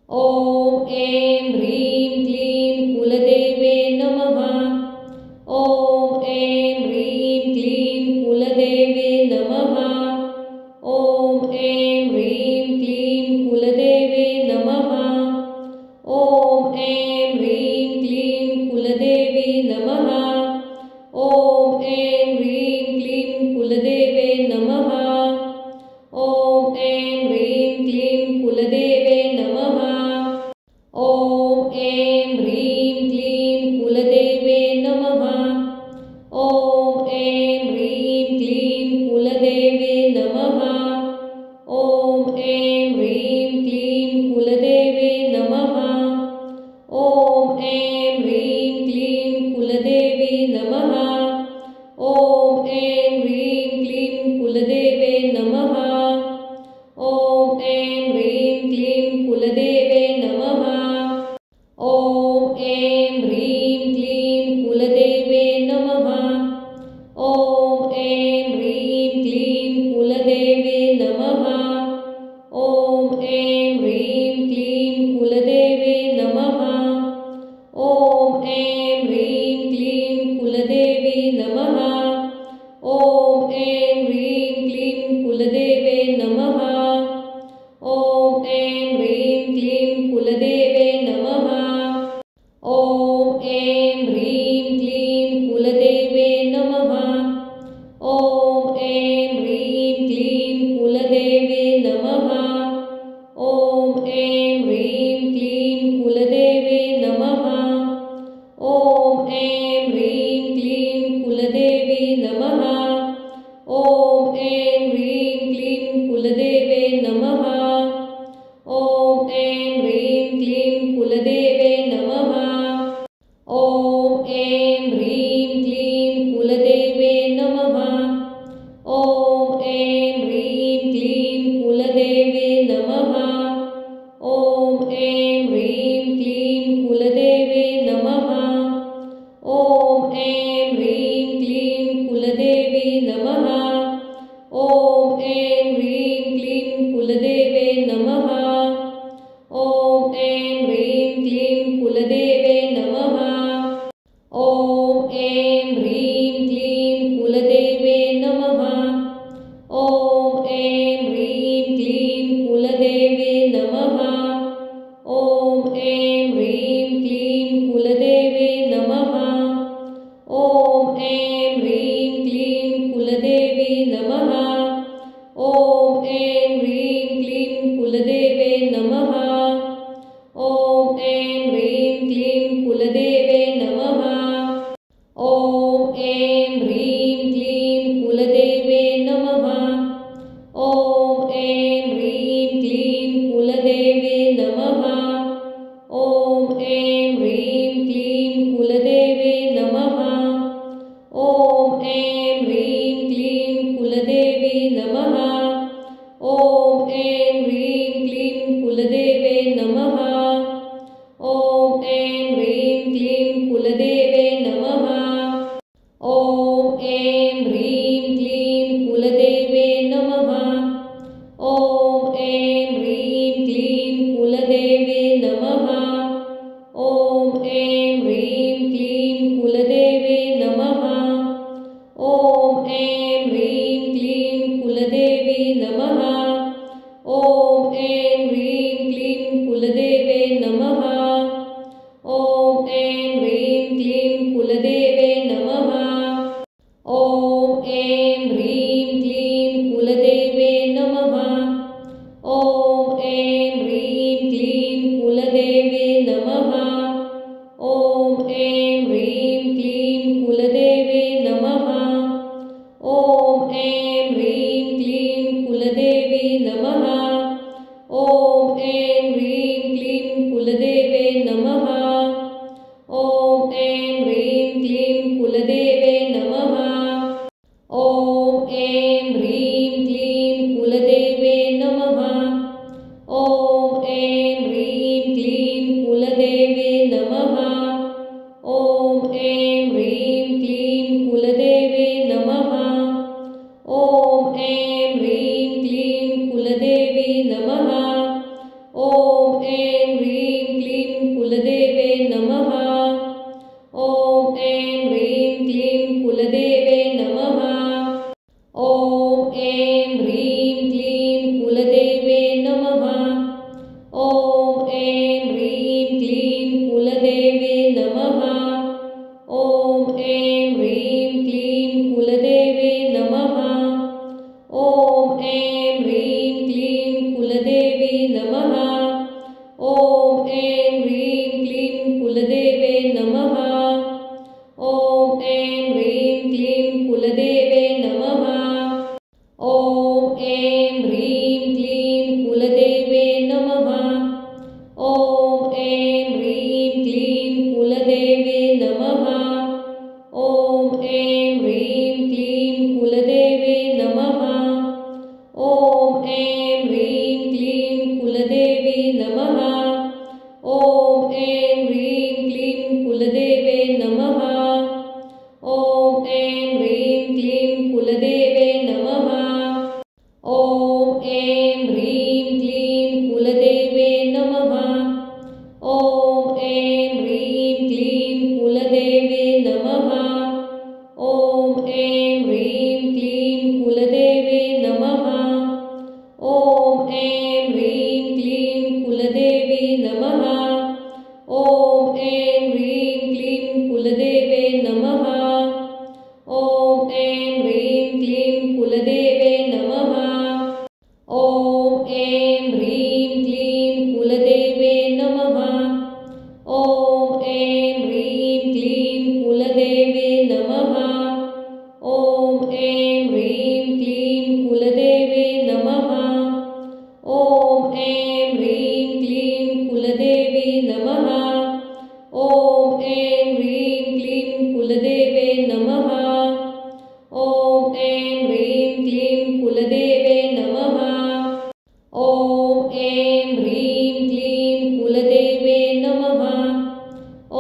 ॐ ऐं ह्रीं क्लीं कुलदेवे नमः। ॐ ऐं ह्रीं क्लीं कुलदेवे नमः। ॐ ऐं ह्रीं क्लीं कुलदेवे नमः। ॐ ऐं ह्रीं क्लीं कुलदेवी नमः। ॐ ऐं ह्रीं क्लीं कुलदेवे नमः। ॐ ऐं ह्रीं क्लीं कुलदेवे नमः। ॐ ऐं ह्रीं क्लीं कुलदेवे नमः। ॐ ऐं ह्रीं क्लीं कुलदेवे नमः। ॐ ऐं ह्रीं क्लीं कुलदेवे नमः। ॐ ऐं ह्रीं क्लीं कुलदेवी नमः। ॐ ऐं ह्रीं क्लीं कुलदेवे नमः। ॐ ऐं ह्रीं क्लीं कुलदेवे नमः। ॐ ऐं ह्रीं क्लीं कुलदेवे नमः। ॐ ऐं ह्रीं क्लीं कुलदेवे नमः। ॐ ऐं ह्रीं क्लीं कुलदेवे नमः। ॐ ऐं ह्रीं क्लीं कुलदेवी नमः। ॐ ऐं ह्रीं क्लीं कुलदेवे नमः। ॐ ऐं ह्रीं क्लीं कुलदेवे नमः। ॐ ऐं ह्रीं क्लीं कुलदेवे नमः। ॐ ऐं ह्रीं क्लीं कुलदेवे नमः। ॐ ऐं ह्रीं क्लीं कुलदेवे नमः। ॐ ऐं ह्रीं क्लीं कुलदेवी नमः। ॐ ऐं ह्रीं क्लीं कुलदेवे नमः। ॐ ऐं ह्रीं क्लीं कुलदेवे नमः। ॐ ऐं ह्रीं क्लीं कुलदेवे नमः। ॐ ऐं ह्रीं क्लीं कुलदेवे नमः। ॐ ऐं ह्रीं क्लीं कुलदेवे नमः। ॐ ऐं ह्रीं क्लीं कुलदेवी नमः। ॐ ऐं ह्रीं क्लीं कुलदेवे नमः। ॐ ऐं ह्रीं क्लीं कुलदेवे नमः। ॐ ऐं ह्रीं क्लीं कुलदेवे नमः। ॐ ऐं ह्रीं क्लीं कुलदेवे नमः। ॐ ऐं ह्रीं क्लीं कुलदेवे नमः। ॐ ऐं ह्रीं क्लीं कुलदेवी नमः। ॐ ऐं ह्रीं क्लीं कुलदेवे नमः। ॐ ऐं ह्रीं क्लीं कुलदेवे नमः। ॐ ऐं ह्रीं क्लीं कुलदेवे नमः। ॐ ऐं ह्रीं क्लीं कुलदेवे नमः। ॐ ऐं ह्रीं क्लीं कुलदेवे नमः। ॐ ऐं ह्रीं क्लीं कुलदेवी नमः। ॐ ऐं ह्रीं क्लीं कुलदेवे नमः। ॐ ऐं ह्रीं क्लीं कुलदेवे नमः। ॐ ऐं ह्रीं क्लीं कुलदेवे नमः। ॐ ऐं ह्रीं क्लीं कुलदेवे नमः। ॐ नमः। ॐ ऐं ह्रीं क्लीं कुलदेवे नमः। ॐ ऐं ह्रीं क्लीं कुलदेवी नमः। ॐ ऐं ह्रीं क्लीं कुलदेवे नमः। ॐ ऐं ह्रीं क्लीं कुलदेवे नमः। ॐ ऐं ह्रीं क्लीं कुलदेवे नमः। ॐ ऐं ह्रीं क्लीं कुलदेवे नमः। ॐ ऐं ह्रीं क्लीं कुलदेवे नमः। ॐ ऐं ह्रीं क्लीं कुलदेवी नमः। ॐ ऐं ह्रीं क्लीं कुलदेवे नमः। ॐ ऐं ह्रीं क्लीं कुलदेवे नमः। ॐ ऐं ह्रीं क्लीं कुलदेवे नमः। ॐ ऐं ह्रीं क्लीं कुलदेवे नमः। ॐ ऐं ह्रीं क्लीं कुलदेवे नमः। ॐ ऐं ह्रीं क्लीं कुलदेवी नमः। ॐ ऐं ह्रीं क्लीं कुलदेवे नमः। ॐ ऐं ह्रीं क्लीं कुलदेवे नमः। ॐ ऐं ह्रीं क्लीं कुलदेवे नमः। ॐ ऐं ह्रीं क्लीं कुलदेवे नमः। ॐ ऐं ह्रीं क्लीं कुलदेवे नमः। ॐ ऐं ह्रीं क्लीं कुलदेवी नमः। ॐ ऐं ह्रीं क्लीं कुलदेवे नमः। ॐ ऐं ह्रीं क्लीं कुलदेवे नमः। ॐ ऐं ह्रीं क्लीं कुलदेवे नमः। ॐ ऐं ह्रीं क्लीं कुलदेवे नमः। ॐ ऐं ह्रीं क्लीं कुलदेवे नमः। ॐ ऐं ह्रीं क्लीं कुलदेवी नमः। ॐ ऐं ह्रीं क्लीं कुलदेवे नमः। ॐ ऐं ह्रीं क्लीं कुलदेवे नमः। ॐ ऐं ह्रीं क्लीं कुलदेवे नमः। ॐ ऐं ह्रीं क्लीं कुलदेवे नमः। ॐ ऐं ह्रीं क्लीं कुलदेवे नमः। ॐ ऐं ह्रीं क्लीं कुलदेवी नमः। ॐ ऐं ह्रीं क्लीं कुलदेवे नमः। ॐ ऐं ह्रीं क्लीं कुलदेवे नमः। ॐ ऐं ह्रीं क्लीं कुलदेवे नमः।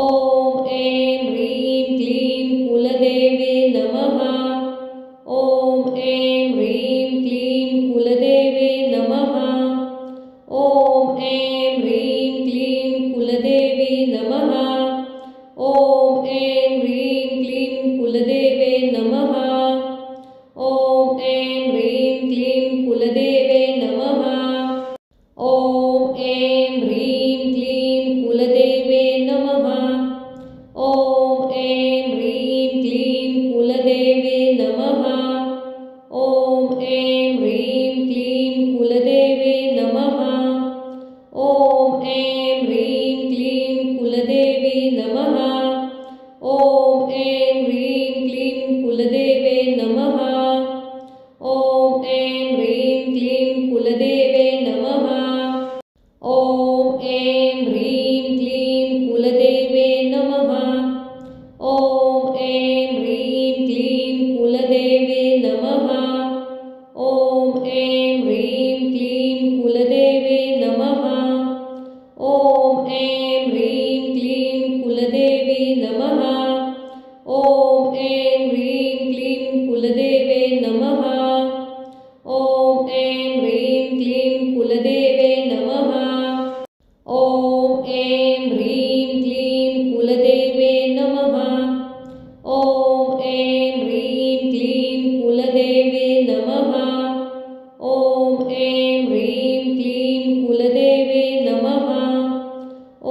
ॐ ऐं ह्रीं क्लीं कुलदेवे नमः। ॐ ऐं ह्रीं क्लीं कुलदेवे नमः। ॐ ऐं ह्रीं क्लीं कुलदेवी नमः। ॐ ऐं ह्रीं क्लीं कुलदेवे नमः। ॐ ऐं ह्रीं क्लीं कुलदेवे नमः। ॐ ऐं ह्रीं क्लीं कुलदेवे नमः। ॐ ऐं ह्रीं क्लीं कुलदेवे नमः। ॐ ऐं ह्रीं क्लीं कुलदेवे नमः। ॐ ऐं ह्रीं क्लीं कुलदेवी नमः। ॐ ऐं ह्रीं क्लीं कुलदेवे नमः। ॐ ऐं ह्रीं क्लीं कुलदेवे नमः। ॐ ऐं ह्रीं क्लीं कुलदेवे नमः। ॐ ऐं ह्रीं क्लीं कुलदेवे नमः। ॐ ऐं ह्रीं क्लीं कुलदेवे नमः। ॐ ऐं ह्रीं क्लीं कुलदेवी नमः। ॐ ऐं ह्रीं क्लीं कुलदेवे नमः। ॐ ऐं ह्रीं क्लीं कुलदेवे नमः। ॐ ऐं ह्रीं क्लीं कुलदेवे नमः। ॐ ऐं ह्रीं क्लीं कुलदेवे नमः। ॐ ऐं ह्रीं क्लीं कुलदेवे नमः। ॐ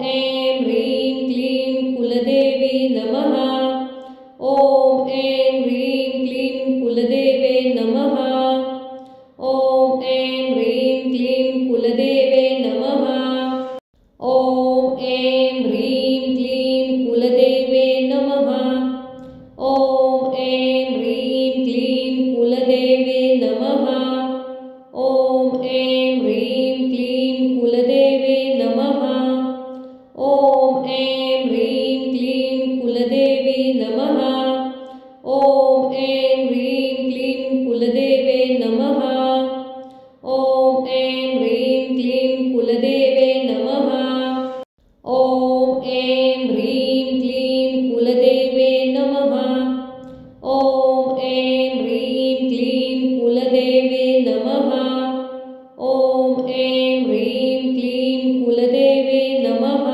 ऐं ह्रीं क्लीं कुलदेवी नमः। ॐ ऐं ह्रीं क्लीं कुलदेवे नमः। ॐ ऐं ह्रीं क्लीं कुलदेवे नमः। ॐ ऐं ह्रीं क्लीं कुलदेवे नमः। ॐ ऐं ह्रीं क्लीं कुलदेवे नमः। ॐ ऐं ह्रीं क्लीं कुलदेवे नमः। ॐ ऐं ह्रीं क्लीं कुलदेवी नमः। ॐ ऐं ह्रीं क्लीं कुलदेवे नमः। ॐ ऐं ह्रीं क्लीं कुलदेवे नमः। ॐ ऐं ह्रीं क्लीं कुलदेवे नमः। ॐ ऐं ह्रीं क्लीं कुलदेवे नमः। ॐ ऐं ह्रीं क्लीं कुलदेवे नमः।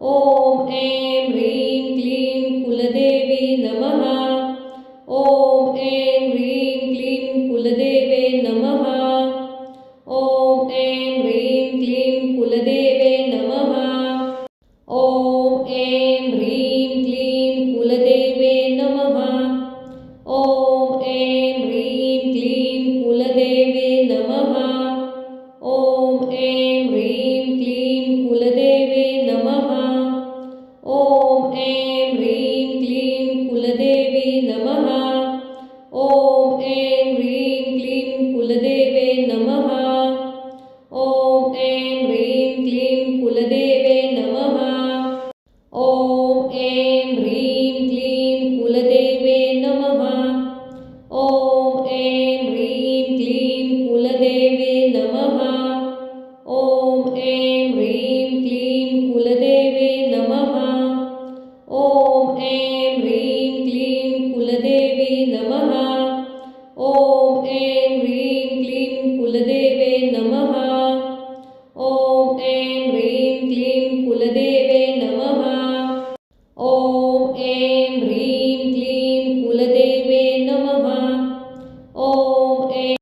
ॐ ऐं ह्रीं क्लीं कुलदेवी नमः। ॐ ऐं ह्रीं क्लीं कुलदेवे नमः। ॐ ऐं ह्रीं क्लीं कुलदेवे नमः। ॐ ऐं ह्रीं क्लीं कुलदेवे नमः। ॐ ऐं ह्रीं क्लीं कुलदेवे नमः। ॐ ऐं ह्रीं क्लीं कुलदेवे नमः। ॐ ऐं ह्रीं क्लीं कुलदेवी नमः। ॐ ऐं ह्रीं क्लीं कुलदेवे नमः। ॐ ऐं ह्रीं क्लीं कुलदेवे नमः। ॐ ऐं ह्रीं क्लीं कुलदेवे नमः। ॐ ऐं ह्रीं क्लीं कुलदेवे नमः। ॐ ऐं ह्रीं क्लीं कुलदेवे नमः। ॐ ऐं ह्रीं क्लीं कुलदेवी नमः। ॐ ऐं ह्रीं क्लीं कुलदेवे नमः। ॐ ऐं ह्रीं क्लीं कुलदेवे नमः। ॐ ऐं ह्रीं क्लीं कुलदेवे नमः। ॐ